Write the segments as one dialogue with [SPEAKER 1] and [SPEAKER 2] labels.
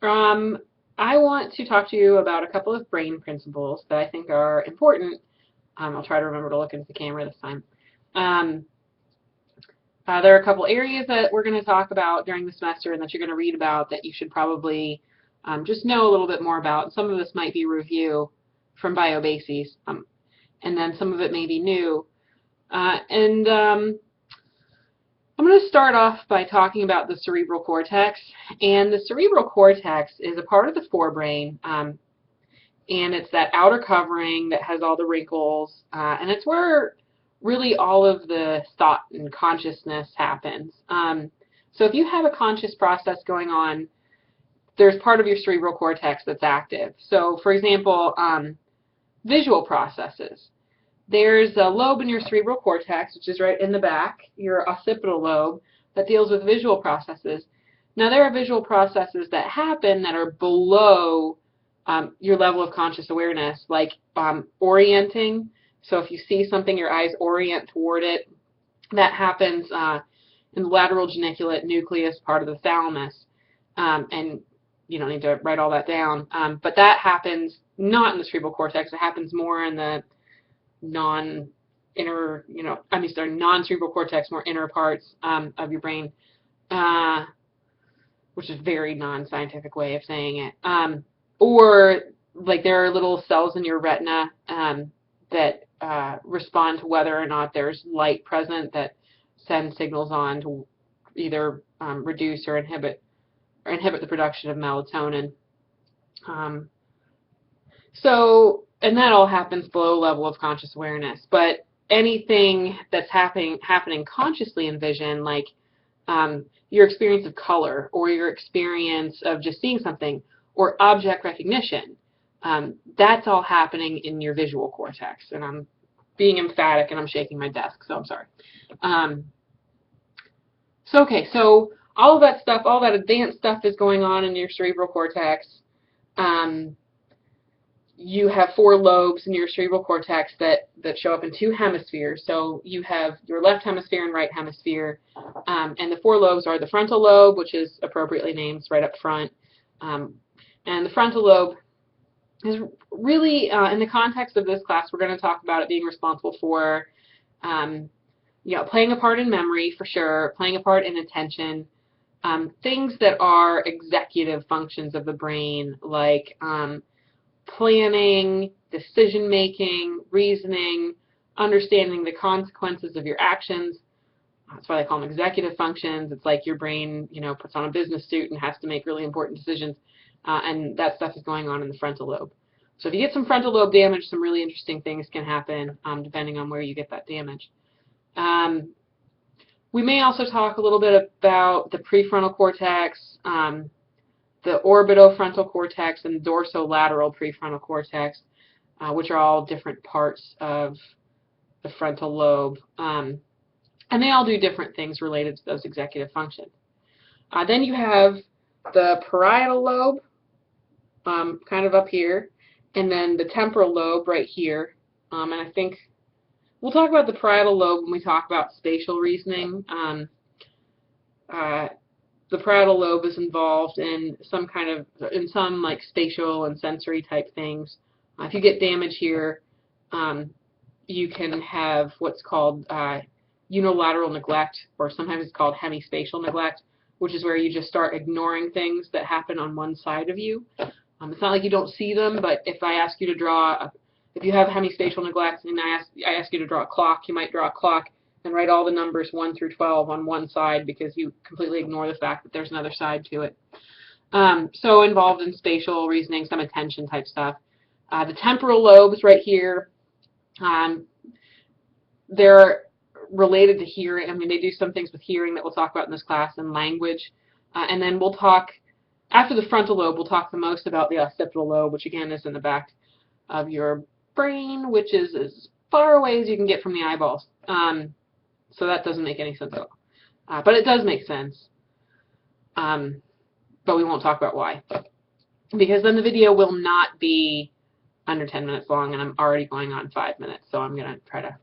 [SPEAKER 1] Um, I want to talk to you about a couple of brain principles that I think are important. I'll try to remember to look into the camera this time. Um, there are a couple areas that we're going to talk about during the semester and that you're going to read about that you should probably just know a little bit more about. Some of this might be review from BioBases, and then some of it may be new. And I'm going to start off by talking about the cerebral cortex. And the cerebral cortex is a part of the forebrain, and it's that outer covering that has all the wrinkles, and it's where really all of the thought and consciousness happens. So if you have a conscious process going on, there's part of your cerebral cortex that's active. So for example, visual processes. There's a lobe in your cerebral cortex, which is right in the back, your occipital lobe, that deals with visual processes. Now, there are visual processes that happen that are below your level of conscious awareness, like orienting. So if you see something, your eyes orient toward it. That happens in the lateral geniculate nucleus, part of the thalamus. And you don't need to write all that down. But that happens not in the cerebral cortex. It happens more in the non-cerebral cortex, more inner parts of your brain, which is a very non-scientific way of saying it. Or like there are little cells in your retina that respond to whether or not there's light present that send signals on to either reduce or inhibit the production of melatonin. And that all happens below level of conscious awareness. But anything that's happening consciously in vision, like your experience of color or your experience of just seeing something or object recognition, that's all happening in your visual cortex. And I'm being emphatic and I'm shaking my desk, so I'm sorry. So all of that stuff, all that advanced stuff is going on in your cerebral cortex. You have 4 lobes in your cerebral cortex that show up in 2 hemispheres. So you have your left hemisphere and right hemisphere. And the 4 lobes are the frontal lobe, which is appropriately named right up front. And the frontal lobe is really, in the context of this class, we're going to talk about it being responsible for playing a part in memory, for sure, playing a part in attention, things that are executive functions of the brain, like planning, decision-making, reasoning, understanding the consequences of your actions. That's why they call them executive functions. It's like your brain, puts on a business suit and has to make really important decisions, and that stuff is going on in the frontal lobe. So if you get some frontal lobe damage, some really interesting things can happen depending on where you get that damage. We may also talk a little bit about the prefrontal cortex, the orbitofrontal cortex, and dorsolateral prefrontal cortex, which are all different parts of the frontal lobe. And they all do different things related to those executive functions. Then you have the parietal lobe, kind of up here, and then the temporal lobe right here. And I think we'll talk about the parietal lobe when we talk about spatial reasoning. The parietal lobe is involved in some like spatial and sensory type things. If you get damage here, you can have what's called unilateral neglect, or sometimes it's called hemispatial neglect, which is where you just start ignoring things that happen on one side of you. It's not like you don't see them, but if I ask you to draw, if you have hemispatial neglect and I ask you to draw a clock, you might draw a clock and write all the numbers 1 through 12 on one side because you completely ignore the fact that there's another side to it. So involved in spatial reasoning, some attention type stuff. The temporal lobes right here, they're related to hearing. I mean, they do some things with hearing that we'll talk about in this class, and language. And then we'll talk, after the frontal lobe, we'll talk the most about the occipital lobe, which again is in the back of your brain, which is as far away as you can get from the eyeballs. So that doesn't make any sense at all. But it does make sense. But we won't talk about why. Because then the video will not be under 10 minutes long, and I'm already going on 5 minutes, so I'm going to try to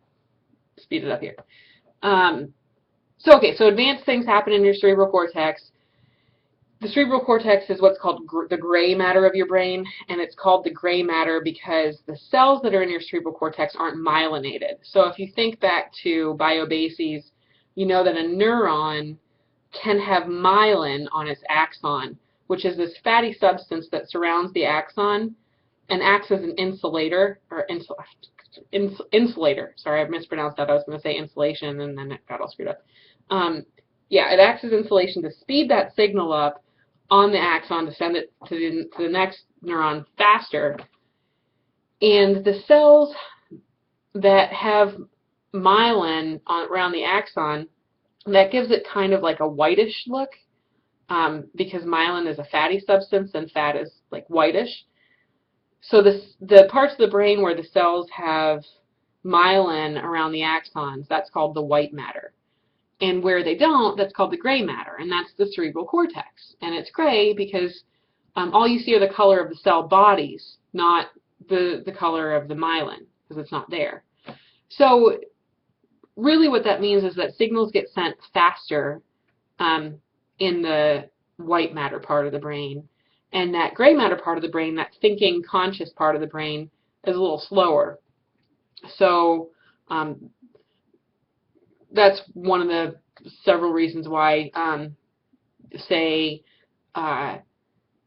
[SPEAKER 1] speed it up here. So advanced things happen in your cerebral cortex. The cerebral cortex is what's called the gray matter of your brain, and it's called the gray matter because the cells that are in your cerebral cortex aren't myelinated. So if you think back to biobases, you know that a neuron can have myelin on its axon, which is this fatty substance that surrounds the axon and acts as an insulator, or insulator. Sorry, I mispronounced that. I was going to say insulation, and then it got all screwed up. Yeah, it acts as insulation to speed that signal up on the axon to send it to the next neuron faster. And the cells that have myelin around the axon, that gives it kind of like a whitish look, because myelin is a fatty substance and fat is like whitish. So the parts of the brain where the cells have myelin around the axons, that's called the white matter. And where they don't, that's called the gray matter, and that's the cerebral cortex. And it's gray because all you see are the color of the cell bodies, not the color of the myelin, because it's not there. So really what that means is that signals get sent faster in the white matter part of the brain, and that gray matter part of the brain, that thinking, conscious part of the brain, is a little slower. So that's one of the several reasons why, say,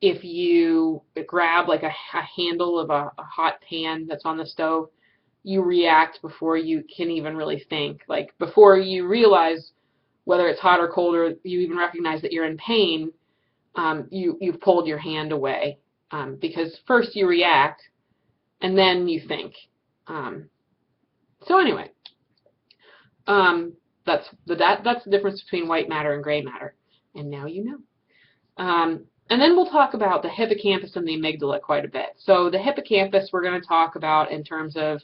[SPEAKER 1] if you grab like a handle of a hot pan that's on the stove, you react before you can even really think. Like before you realize whether it's hot or cold, or you even recognize that you're in pain, you've pulled your hand away, because first you react and then you think. So anyway. That's the difference between white matter and gray matter, and now you know. And then we'll talk about the hippocampus and the amygdala quite a bit. So the hippocampus we're going to talk about in terms of,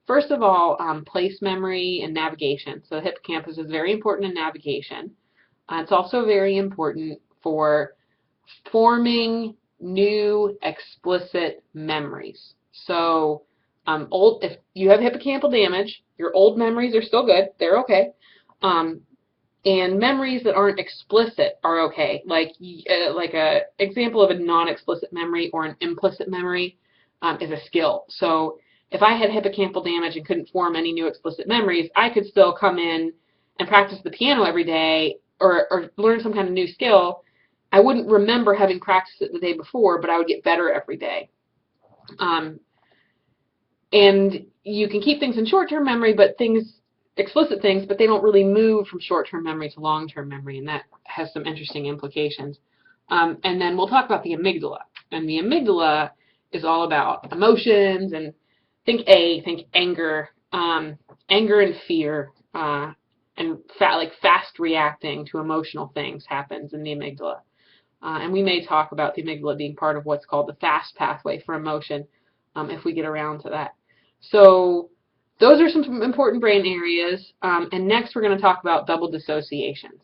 [SPEAKER 1] first of all, place memory and navigation. So the hippocampus is very important in navigation. It's also very important for forming new explicit memories. So if you have hippocampal damage, your old memories are still good. They're okay. And memories that aren't explicit are okay. Like a example of a non-explicit memory or an implicit memory is a skill. So if I had hippocampal damage and couldn't form any new explicit memories, I could still come in and practice the piano every day, or learn some kind of new skill. I wouldn't remember having practiced it the day before, but I would get better every day. And you can keep things in short-term memory, but explicit things, but they don't really move from short-term memory to long-term memory, and that has some interesting implications. And then we'll talk about the amygdala. And the amygdala is all about emotions, and think anger, anger and fear, and fast reacting to emotional things happens in the amygdala. And we may talk about the amygdala being part of what's called the fast pathway for emotion, if we get around to that. So those are some important brain areas. And next we're going to talk about double dissociations.